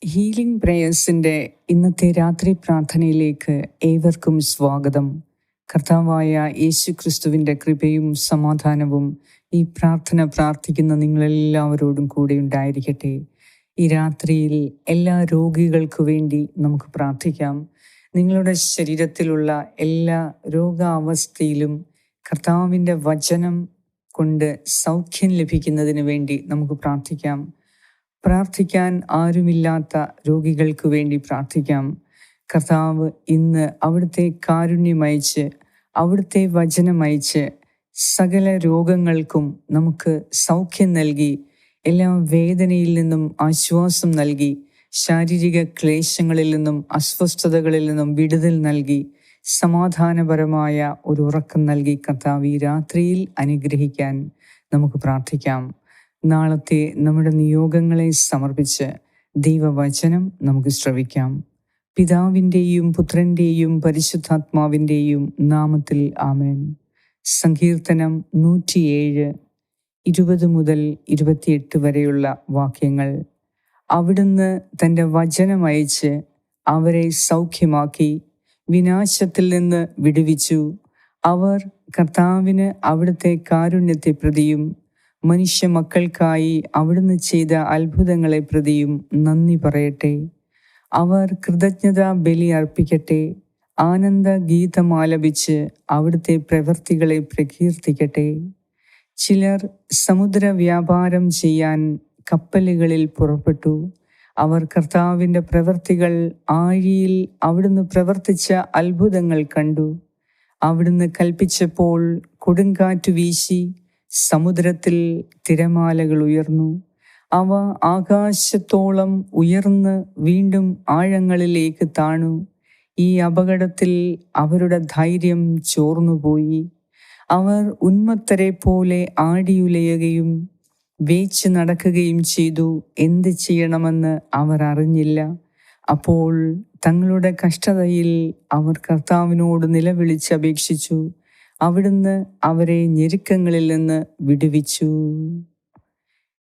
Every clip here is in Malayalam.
ഹീലിംഗ് പ്രേയേഴ്സിൻ്റെ ഇന്നത്തെ രാത്രി പ്രാർത്ഥനയിലേക്ക് ഏവർക്കും സ്വാഗതം. കർത്താവായ യേശു ക്രിസ്തുവിൻ്റെ കൃപയും സമാധാനവും ഈ പ്രാർത്ഥന പ്രാർത്ഥിക്കുന്ന നിങ്ങളെല്ലാവരോടും കൂടെ ഉണ്ടായിരിക്കട്ടെ. ഈ രാത്രിയിൽ എല്ലാ രോഗികൾക്കു വേണ്ടി നമുക്ക് പ്രാർത്ഥിക്കാം. നിങ്ങളുടെ ശരീരത്തിലുള്ള എല്ലാ രോഗാവസ്ഥയിലും കർത്താവിൻ്റെ വചനം കൊണ്ട് സൗഖ്യം ലഭിക്കുന്നതിന് വേണ്ടി നമുക്ക് പ്രാർത്ഥിക്കാം. പ്രാർത്ഥിക്കാൻ ആരുമില്ലാത്ത രോഗികൾക്ക് വേണ്ടി പ്രാർത്ഥിക്കാം. കർത്താവ് ഇന്ന് അവിടുത്തെ കാരുണ്യമയച്ച്, അവിടുത്തെ വചനമയച്ച് സകല രോഗങ്ങൾക്കും നമുക്ക് സൗഖ്യം നൽകി, എല്ലാ വേദനയിൽ നിന്നും ആശ്വാസം നൽകി, ശാരീരിക ക്ലേശങ്ങളിൽ നിന്നും അസ്വസ്ഥതകളിൽ നിന്നും വിടുതൽ നൽകി, സമാധാനപരമായ ഒരു ഉറക്കം നൽകി കർത്താവ് ഈ രാത്രിയിൽ അനുഗ്രഹിക്കാൻ നമുക്ക് പ്രാർത്ഥിക്കാം. നാളത്തെ നമ്മുടെ നിയോഗങ്ങളെ സമർപ്പിച്ച് ദൈവവചനം നമുക്ക് ശ്രവിക്കാം. പിതാവിൻ്റെയും പുത്രൻ്റെയും പരിശുദ്ധാത്മാവിൻ്റെയും നാമത്തിൽ ആമേൻ. സങ്കീർത്തനം 107 20 മുതൽ 28 വരെയുള്ള വാക്യങ്ങൾ. അവിടുന്ന് തൻ്റെ വചനമയച്ച് അവരെ സൗഖ്യമാക്കി, വിനാശത്തിൽ നിന്ന് വിടുവിച്ചു. അവർ കർത്താവിന് അവിടുത്തെ കാരുണ്യത്തെ പ്രതിയും മനുഷ്യ മക്കൾക്കായി അവിടുന്ന് ചെയ്ത അത്ഭുതങ്ങളെ പ്രതിയും നന്ദി പറയട്ടെ. അവർ കൃതജ്ഞതാ ബലി അർപ്പിക്കട്ടെ, ആനന്ദ ഗീതമാലപിച്ച് അവിടുത്തെ പ്രവൃത്തികളെ പ്രകീർത്തിക്കട്ടെ. ചിലർ സമുദ്ര വ്യാപാരം ചെയ്യാൻ കപ്പലുകളിൽ പുറപ്പെട്ടു. അവർ കർത്താവിൻ്റെ പ്രവൃത്തികൾ, ആഴിയിൽ അവിടുന്ന് പ്രവർത്തിച്ച അത്ഭുതങ്ങൾ കണ്ടു. അവിടുന്ന് കൽപ്പിച്ചപ്പോൾ കൊടുങ്കാറ്റ് വീശി, സമുദ്രത്തിൽ തിരമാലകൾ ഉയർന്നു. അവ ആകാശത്തോളം ഉയർന്ന് വീണ്ടും ആഴങ്ങളിലേക്ക് താണു. ഈ അപകടത്തിൽ അവരുടെ ധൈര്യം ചോർന്നുപോയി. അവർ ഉന്മത്തരെ പോലെ ആടിയുലയുകയും വേച്ച് നടക്കുകയും ചെയ്തു. എന്ത് ചെയ്യണമെന്ന് അവർ അറിഞ്ഞില്ല. അപ്പോൾ തങ്ങളുടെ കഷ്ടതയിൽ അവർ കർത്താവിനോട് നിലവിളിച്ചപേക്ഷിച്ചു. അവിടുന്ന് അവരെ ഞെരുക്കങ്ങളിൽ നിന്ന് വിടുവിച്ചു.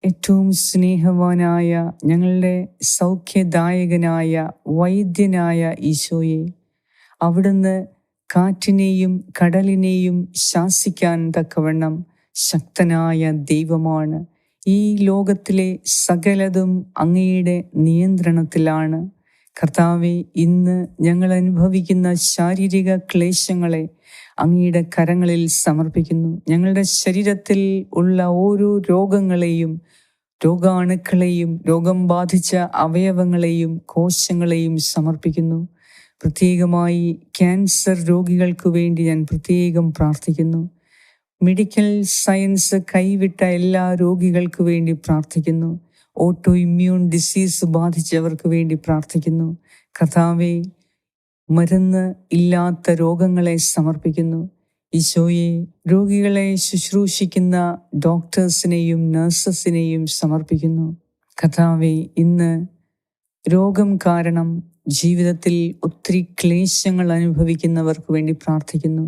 ഏറ്റവും സ്നേഹവാനായ ഞങ്ങളുടെ സൗഖ്യദായകനായ വൈദ്യനായ ഈശോയെ, അവിടുന്ന് കാറ്റിനെയും കടലിനെയും ശാസിക്കാൻ തക്കവണ്ണം ശക്തനായ ദൈവമാണ്. ഈ ലോകത്തിലെ സകലതും അങ്ങയുടെ നിയന്ത്രണത്തിലാണ്. കർത്താവെ, ഇന്ന് ഞങ്ങൾ അനുഭവിക്കുന്ന ശാരീരിക ക്ലേശങ്ങളെ അങ്ങയുടെ കരങ്ങളിൽ സമർപ്പിക്കുന്നു. ഞങ്ങളുടെ ശരീരത്തിൽ ഉള്ള ഓരോ രോഗങ്ങളെയും, രോഗാണുക്കളെയും, രോഗം ബാധിച്ച അവയവങ്ങളെയും കോശങ്ങളെയും സമർപ്പിക്കുന്നു. പ്രത്യേകമായി ക്യാൻസർ രോഗികൾക്ക് വേണ്ടി ഞാൻ പ്രത്യേകം പ്രാർത്ഥിക്കുന്നു. മെഡിക്കൽ സയൻസ് കൈവിട്ട എല്ലാ രോഗികൾക്ക് വേണ്ടി പ്രാർത്ഥിക്കുന്നു. ഓട്ടോ ഇമ്മ്യൂൺ ഡിസീസ് ബാധിച്ചവർക്ക് വേണ്ടി പ്രാർത്ഥിക്കുന്നു. കർത്താവെ, മരുന്ന് ഇല്ലാത്ത രോഗങ്ങളെ സമർപ്പിക്കുന്നു. ഈശോയെ, രോഗികളെ ശുശ്രൂഷിക്കുന്ന ഡോക്ടേഴ്സിനെയും നഴ്സസിനെയും സമർപ്പിക്കുന്നു. കർത്താവെ, ഇന്ന് രോഗം കാരണം ജീവിതത്തിൽ ഒത്തിരി ക്ലേശങ്ങൾ അനുഭവിക്കുന്നവർക്ക് വേണ്ടി പ്രാർത്ഥിക്കുന്നു.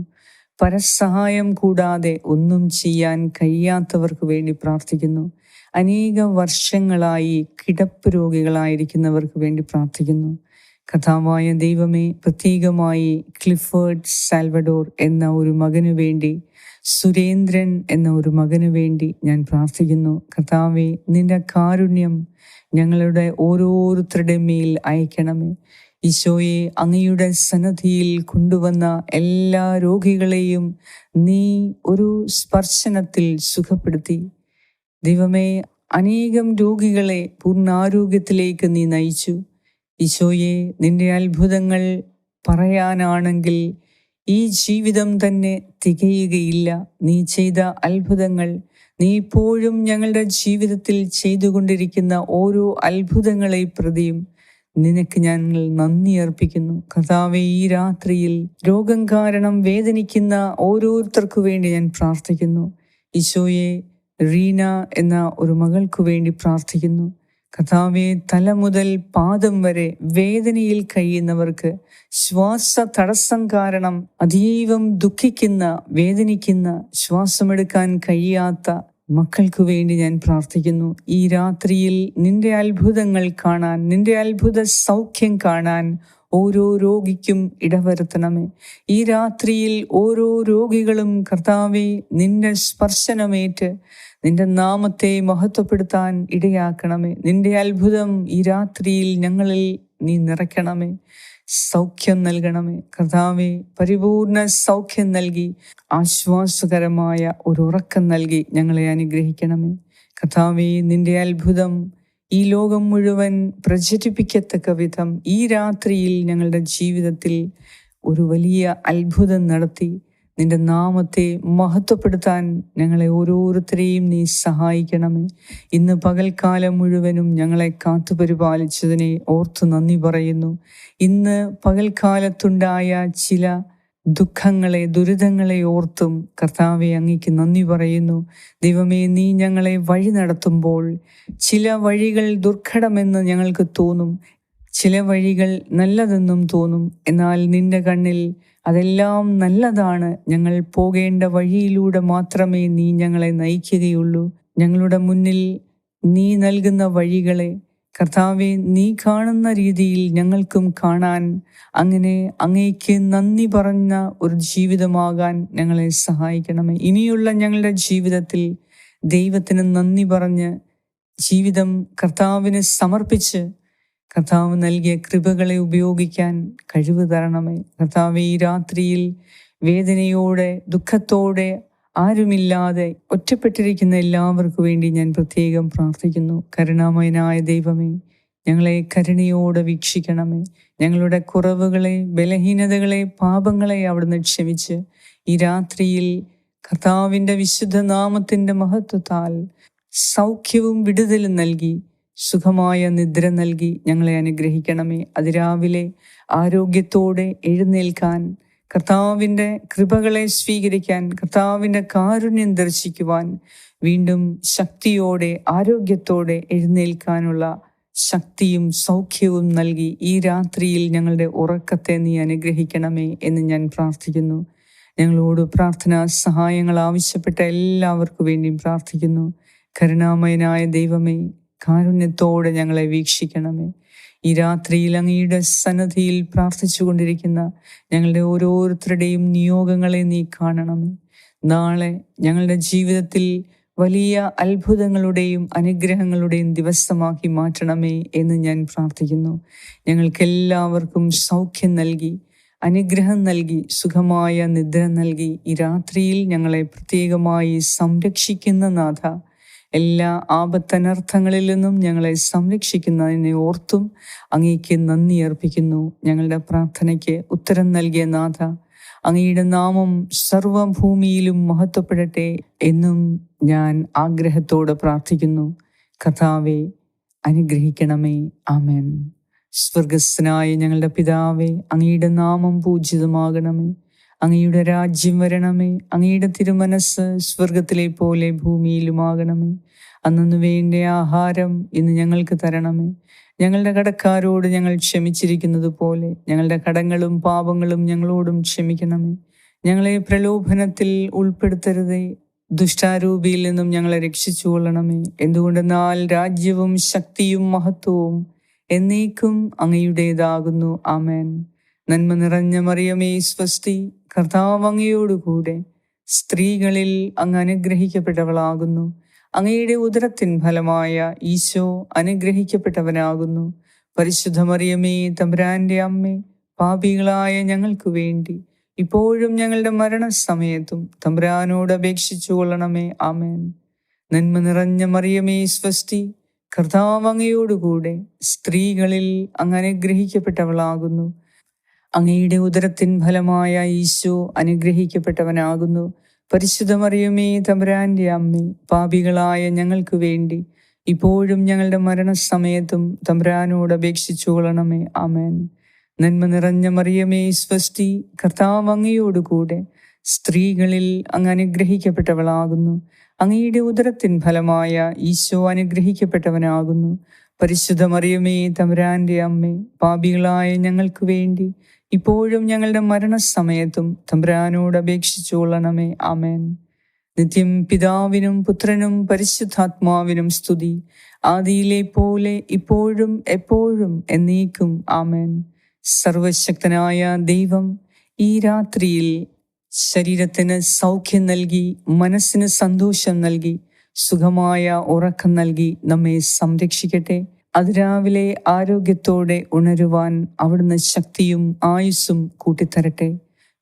പരസഹായം കൂടാതെ ഒന്നും ചെയ്യാൻ കഴിയാത്തവർക്ക് വേണ്ടി പ്രാർത്ഥിക്കുന്നു. അനേക വർഷങ്ങളായി കിടപ്പ് രോഗികളായിരിക്കുന്നവർക്ക് വേണ്ടി പ്രാർത്ഥിക്കുന്നു. കർത്താവായ ദൈവമേ, പ്രത്യേകമായി ക്ലിഫേർഡ് സാൽവഡോർ എന്ന ഒരു മകനു വേണ്ടി, സുരേന്ദ്രൻ എന്ന ഒരു മകനു വേണ്ടി ഞാൻ പ്രാർത്ഥിക്കുന്നു. കർത്താവെ, നിന്റെ കാരുണ്യം ഞങ്ങളുടെ ഓരോരുത്തരുടെ മേൽ അയക്കണമേ. ഈശോയെ, അങ്ങയുടെ സന്നിധിയിൽ കൊണ്ടുവന്ന എല്ലാ രോഗികളെയും നീ ഒരു സ്പർശനത്തിൽ സുഖപ്പെടുത്തി. ദൈവമേ, അനേകം രോഗികളെ പൂർണ്ണാരോഗ്യത്തിലേക്ക് നീ നയിച്ചു. ഈശോയെ, നിന്റെ അത്ഭുതങ്ങൾ പറയാനാണെങ്കിൽ ഈ ജീവിതം തന്നെ തികയുകയില്ല. നീ ചെയ്ത അത്ഭുതങ്ങൾ, നീ ഇപ്പോഴും ഞങ്ങളുടെ ജീവിതത്തിൽ ചെയ്തുകൊണ്ടിരിക്കുന്ന ഓരോ അത്ഭുതങ്ങളെ പ്രതിയും നിനക്ക് ഞങ്ങൾ നന്ദി അർപ്പിക്കുന്നു. കർത്താവെ, ഈ രാത്രിയിൽ രോഗം കാരണം വേദനിക്കുന്ന ഓരോരുത്തർക്കു വേണ്ടി ഞാൻ പ്രാർത്ഥിക്കുന്നു. ഈശോയെ, റീന എന്ന ഒരു മകൾക്കു വേണ്ടി പ്രാർത്ഥിക്കുന്നു. കർത്താവെ, തല മുതൽ പാദം വരെ വേദനയിൽ കഴിയുന്നവർക്ക്, ശ്വാസ തടസ്സം കാരണം അതീവം ദുഃഖിക്കുന്ന, വേദനിക്കുന്ന, ശ്വാസമെടുക്കാൻ കഴിയാത്ത മക്കൾക്ക് വേണ്ടി ഞാൻ പ്രാർത്ഥിക്കുന്നു. ഈ രാത്രിയിൽ നിന്റെ അത്ഭുതങ്ങൾ കാണാൻ, നിന്റെ അത്ഭുത സൗഖ്യം കാണാൻ ഓരോ രോഗിക്കും ഇടവരുത്തണമേ. ഈ രാത്രിയിൽ ഓരോ രോഗികളും കർത്താവേ നിന്റെ സ്പർശനമേറ്റ് നിന്റെ നാമത്തെ മഹത്വപ്പെടുത്താൻ ഇടയാക്കണമേ. നിന്റെ അത്ഭുതം ഈ രാത്രിയിൽ ഞങ്ങളിൽ നീ നിറയ്ക്കണമേ. സൗഖ്യം നൽകണമേ കർത്താവേ. പരിപൂർണ സൗഖ്യം നൽകി ആശ്വാസകരമായ ഒരു ഉറക്കം നൽകി ഞങ്ങളെ അനുഗ്രഹിക്കണമേ കർത്താവേ. നിന്റെ അത്ഭുതം ഈ ലോകം മുഴുവൻ പ്രചരിപ്പിക്കത്തക്ക വിധം ഈ രാത്രിയിൽ ഞങ്ങളുടെ ജീവിതത്തിൽ ഒരു വലിയ അത്ഭുതം നടത്തി നിന്റെ നാമത്തെ മഹത്വപ്പെടുത്താൻ ഞങ്ങളെ ഓരോരുത്തരെയും നീ സഹായിക്കണമേ. ഇന്ന് പകൽക്കാലം മുഴുവനും ഞങ്ങളെ കാത്തുപരിപാലിച്ചതിനെ ഓർത്ത് നന്ദി പറയുന്നു. ഇന്ന് പകൽക്കാലത്തുണ്ടായ ചില ദുഃഖങ്ങളെ, ദുരിതങ്ങളെ ഓർത്തും കർത്താവെ അങ്ങേക്ക് നന്ദി പറയുന്നു. ദൈവമേ, നീ ഞങ്ങളെ വഴി നടത്തുമ്പോൾ ചില വഴികൾ ദുർഘടമെന്ന് ഞങ്ങൾക്ക് തോന്നും, ചില വഴികൾ നല്ലതെന്നും തോന്നും. എന്നാൽ നിന്റെ കണ്ണിൽ അതെല്ലാം നല്ലതാണ്. ഞങ്ങൾ പോകേണ്ട വഴിയിലൂടെ മാത്രമേ നീ ഞങ്ങളെ നയിക്കുകയുള്ളൂ. ഞങ്ങളുടെ മുന്നിൽ നീ നൽകുന്ന വഴികളെ കർത്താവെ നീ കാണുന്ന രീതിയിൽ ഞങ്ങൾക്കും കാണാൻ, അങ്ങനെ അങ്ങേക്ക് നന്ദി പറഞ്ഞ ഒരു ജീവിതമാകാൻ ഞങ്ങളെ സഹായിക്കണമേ. ഇനിയുള്ള ഞങ്ങളുടെ ജീവിതത്തിൽ ദൈവത്തിന് നന്ദി പറഞ്ഞ് ജീവിതം കർത്താവിന് സമർപ്പിച്ച് കർത്താവ് നൽകിയ കൃപകളെ ഉപയോഗിക്കാൻ കഴിവ് തരണമേ കർത്താവെ. ഈ രാത്രിയിൽ വേദനയോടെ, ദുഃഖത്തോടെ, ആരുമില്ലാതെ ഒറ്റപ്പെട്ടിരിക്കുന്ന എല്ലാവർക്കു വേണ്ടി ഞാൻ പ്രത്യേകം പ്രാർത്ഥിക്കുന്നു. കരുണാമയനായ ദൈവമേ, ഞങ്ങളെ കരുണയോടെ വീക്ഷിക്കണമേ. ഞങ്ങളുടെ കുറവുകളെ, ബലഹീനതകളെ, പാപങ്ങളെ അവിടുന്ന് ക്ഷമിച്ച് ഈ രാത്രിയിൽ കർത്താവിൻ്റെ വിശുദ്ധ നാമത്തിൻ്റെ മഹത്വത്താൽ സൗഖ്യവും വിടുതലും നൽകി സുഖമായ നിദ്ര നൽകി ഞങ്ങളെ അനുഗ്രഹിക്കണമേ. അതിരാവിലെ ആരോഗ്യത്തോടെ എഴുന്നേൽക്കാൻ, കർത്താവിൻ്റെ കൃപകളെ സ്വീകരിക്കാൻ, കർത്താവിൻ്റെ കാരുണ്യം ദർശിക്കുവാൻ, വീണ്ടും ശക്തിയോടെ ആരോഗ്യത്തോടെ എഴുന്നേൽക്കാനുള്ള ശക്തിയും സൗഖ്യവും നൽകി ഈ രാത്രിയിൽ ഞങ്ങളുടെ ഉറക്കത്തെ നീ അനുഗ്രഹിക്കണമേ എന്ന് ഞാൻ പ്രാർത്ഥിക്കുന്നു. ഞങ്ങളോട് പ്രാർത്ഥനാ സഹായങ്ങൾ ആവശ്യപ്പെട്ട എല്ലാവർക്കു വേണ്ടിയും പ്രാർത്ഥിക്കുന്നു. കരുണാമയനായ ദൈവമേ, കാരുണ്യത്തോടെ ഞങ്ങളെ വീക്ഷിക്കണമേ. ഈ രാത്രിയിൽ അങ്ങയുടെ സന്നിധിയിൽ പ്രാർത്ഥിച്ചു കൊണ്ടിരിക്കുന്ന ഞങ്ങളുടെ ഓരോരുത്തരുടെയും നിയോഗങ്ങളെ നീ കാണണമേ. നാളെ ഞങ്ങളുടെ ജീവിതത്തിൽ വലിയ അത്ഭുതങ്ങളുടെയും അനുഗ്രഹങ്ങളുടെയും ദിവസമാക്കി മാറ്റണമേ എന്ന് ഞാൻ പ്രാർത്ഥിക്കുന്നു. ഞങ്ങൾക്കെല്ലാവർക്കും സൗഖ്യം നൽകി, അനുഗ്രഹം നൽകി, സുഖമായ നിദ്ര നൽകി ഈ രാത്രിയിൽ ഞങ്ങളെ പ്രത്യേകമായി സംരക്ഷിക്കുന്ന നാഥ, എല്ലാ ആപത്തനർത്ഥങ്ങളിൽ നിന്നും ഞങ്ങളെ സംരക്ഷിക്കുന്നതിനെ ഓർത്തും അങ്ങേക്ക് നന്ദി അർപ്പിക്കുന്നു. ഞങ്ങളുടെ പ്രാർത്ഥനയ്ക്ക് ഉത്തരം നൽകിയ നാഥ, അങ്ങയുടെ നാമം സർവഭൂമിയിലും മഹത്വപ്പെടട്ടെ എന്നും ഞാൻ ആഗ്രഹത്തോടെ പ്രാർത്ഥിക്കുന്നു. കർത്താവെ, അനുഗ്രഹിക്കണമേ. ആമേൻ. സ്വർഗസ്ഥനായ ഞങ്ങളുടെ പിതാവേ, അങ്ങയുടെ നാമം പൂജിതമാകണമേ. അങ്ങയുടെ രാജ്യം വരണമേ. അങ്ങയുടെ തിരുമനസ് സ്വർഗത്തിലെ പോലെ ഭൂമിയിലുമാകണമേ. അന്നു വേണ്ട ആഹാരം ഇന്ന് ഞങ്ങൾക്ക് തരണമേ. ഞങ്ങളുടെ കടക്കാരോട് ഞങ്ങൾ ക്ഷമിച്ചിരിക്കുന്നത് പോലെ ഞങ്ങളുടെ കടങ്ങളും പാപങ്ങളും ഞങ്ങളോടും ക്ഷമിക്കണമേ. ഞങ്ങളെ പ്രലോഭനത്തിൽ ഉൾപ്പെടുത്തരുതേ, ദുഷ്ടാരൂപിയിൽ നിന്നും ഞങ്ങളെ രക്ഷിച്ചുകൊള്ളണമേ. എന്തുകൊണ്ടെന്നാൽ രാജ്യവും ശക്തിയും മഹത്വവും എന്നേക്കും അങ്ങയുടേതാകുന്നു. ആമേൻ. നന്മ നിറഞ്ഞ മറിയമേ സ്വസ്തി, കർത്താവ് അങ്ങയോടുകൂടെ സ്ത്രീകളിൽ അങ്ങ് അനുഗ്രഹിക്കപ്പെട്ടവളാകുന്നു. അങ്ങയുടെ ഉദരത്തിൻ ഫലമായ ഈശോ അനുഗ്രഹിക്കപ്പെട്ടവനാകുന്നു. പരിശുദ്ധ മറിയമേ, തമ്പുരാന്റെ അമ്മേ, പാപികളായ ഞങ്ങൾക്ക് വേണ്ടി ഇപ്പോഴും ഞങ്ങളുടെ മരണസമയത്തും തമ്പുരാനോട് അപേക്ഷിച്ചു കൊള്ളണമേ. ആമേൻ. നന്മ നിറഞ്ഞ മറിയമേ സ്വസ്തി, കർത്താവ് അങ്ങയോടുകൂടെ സ്ത്രീകളിൽ അങ്ങ് അനുഗ്രഹിക്കപ്പെട്ടവളാകുന്നു. അങ്ങയുടെ ഉദരത്തിൻ ഫലമായ ഈശോ അനുഗ്രഹിക്കപ്പെട്ടവനാകുന്നു. പരിശുദ്ധ മറിയമേ, തമ്പുരാന്റെ അമ്മേ, പാപികളായ ഞങ്ങൾക്ക് വേണ്ടി ഇപ്പോഴും ഞങ്ങളുടെ മരണസമയത്തും തമ്പുരാനോട് അപേക്ഷിച്ചു കൊള്ളണമേ. ആമേൻ. നന്മ നിറഞ്ഞ മറിയമേ സ്വസ്തി, കർത്താവ് അങ്ങയോടുകൂടെ സ്ത്രീകളിൽ അങ്ങ് അനുഗ്രഹിക്കപ്പെട്ടവളാകുന്നു. അങ്ങയുടെ ഉദരത്തിൻ ഫലമായ ഈശോ അനുഗ്രഹിക്കപ്പെട്ടവനാകുന്നു. പരിശുദ്ധ മറിയമേ, തമ്പുരാന്റെ അമ്മേ, പാപികളായ ഞങ്ങൾക്ക് വേണ്ടി ഇപ്പോഴും ഞങ്ങളുടെ മരണസമയത്തും തമ്പുരാനോട് അപേക്ഷിച്ചു കൊള്ളണമേ. ആമേൻ. നിത്യം പിതാവിനും പുത്രനും പരിശുദ്ധാത്മാവിനും സ്തുതി, ആദിയിലെ പോലെ ഇപ്പോഴും എപ്പോഴും എന്നേക്കും ആമേൻ. സർവശക്തനായ ദൈവം ഈ രാത്രിയിൽ ശരീരത്തിന് സൗഖ്യം നൽകി, മനസ്സിന് സന്തോഷം നൽകി, സുഖമായ ഉറക്കം നൽകി നമ്മെ സംരക്ഷിക്കട്ടെ. അതിരാവിലെ ആരോഗ്യത്തോടെ ഉണരുവാൻ അവിടുന്ന് ശക്തിയും ആയുസ്സും കൂട്ടിത്തരട്ടെ.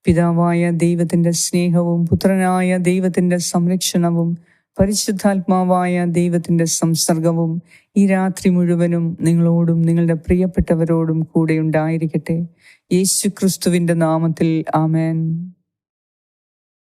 പിതാവായ ദൈവത്തിൻ്റെ സ്നേഹവും പുത്രനായ ദൈവത്തിൻ്റെ സംരക്ഷണവും പരിശുദ്ധാത്മാവായ ദൈവത്തിൻ്റെ സംസർഗവും ഈ രാത്രി മുഴുവനും നിങ്ങളോടും നിങ്ങളുടെ പ്രിയപ്പെട്ടവരോടും കൂടെ ഉണ്ടായിരിക്കട്ടെ. യേശു ക്രിസ്തുവിൻ്റെ നാമത്തിൽ ആമേൻ.